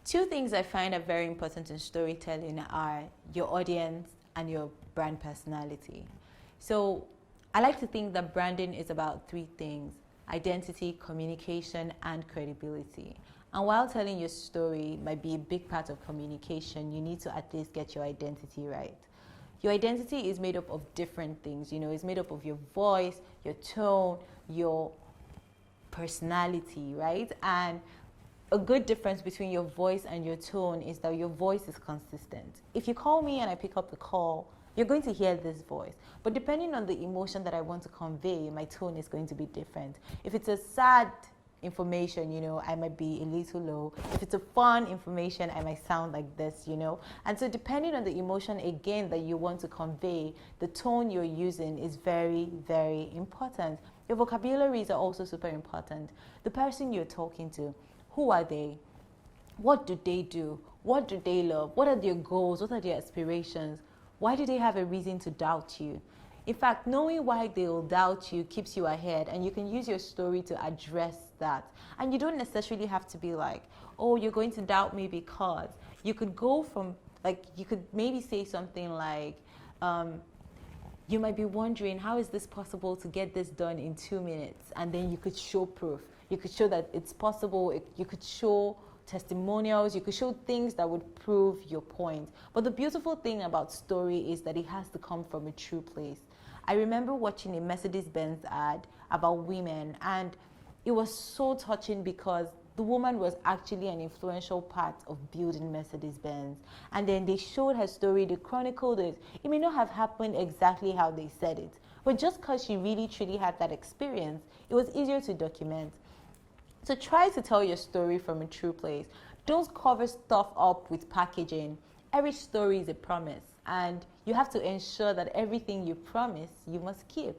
Two things I find are very important in storytelling are your audience and your brand personality. So I like to think that branding is about three things: identity, communication, and credibility. And while telling your story might be a big part of communication, you need to at least get your identity right. Your identity is made up of different things. It's made up of your voice, your tone, your personality, right? And a good difference between your voice and your tone is that your voice is consistent. If you call me and I pick up the call, you're going to hear this voice. But depending on the emotion that I want to convey, my tone is going to be different. If it's a sad information, I might be a little low. If it's a fun information, I might sound like this. And so depending on the emotion, again, that you want to convey, the tone you're using is very, very important. Your vocabularies are also super important. The person you're talking to, who are they? What do they do? What do they love? What are their goals? What are their aspirations? Why do they have a reason to doubt you? In fact, knowing why they'll doubt you keeps you ahead, and you can use your story to address that. And you don't necessarily have to be like, oh, you're going to doubt me because. You could go from, you could maybe say something like, you might be wondering, how is this possible to get this done in 2 minutes? And then you could show proof. You could show that it's possible. You could show testimonials. You could show things that would prove your point. But the beautiful thing about story is that it has to come from a true place. I remember watching a Mercedes-Benz ad about women, and it was so touching because the woman was actually an influential part of building Mercedes-Benz. And then they showed her story, they chronicled it. It may not have happened exactly how they said it, but just because she really truly had that experience, it was easier to document. So try to tell your story from a true place. Don't cover stuff up with packaging. Every story is a promise, and you have to ensure that everything you promise, you must keep.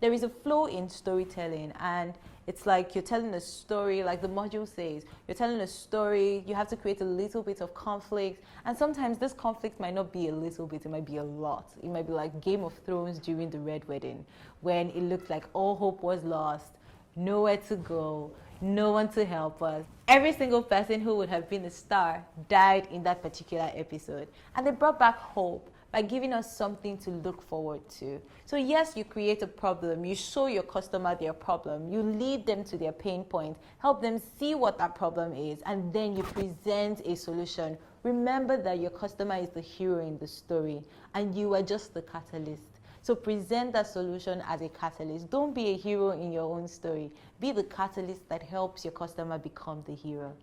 There is a flow in storytelling, and it's like you're telling a story, like the module says, you're telling a story, you have to create a little bit of conflict, and sometimes this conflict might not be a little bit, it might be a lot. It might be like Game of Thrones during the Red Wedding, when it looked like all hope was lost, nowhere to go, no one to help us. Every single person who would have been a star died in that particular episode, and they brought back hope by giving us something to look forward to. So yes, you create a problem, you show your customer their problem, you lead them to their pain point, help them see what that problem is, and then you present a solution. Remember that your customer is the hero in the story, and you are just the catalyst. So present that solution as a catalyst. Don't be a hero in your own story. Be the catalyst that helps your customer become the hero.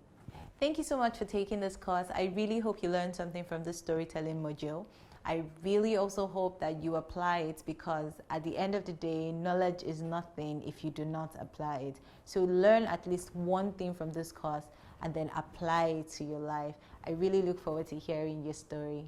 Thank you so much for taking this course. I really hope you learned something from this storytelling module. I really also hope that you apply it, because at the end of the day, knowledge is nothing if you do not apply it. So learn at least one thing from this course and then apply it to your life. I really look forward to hearing your story.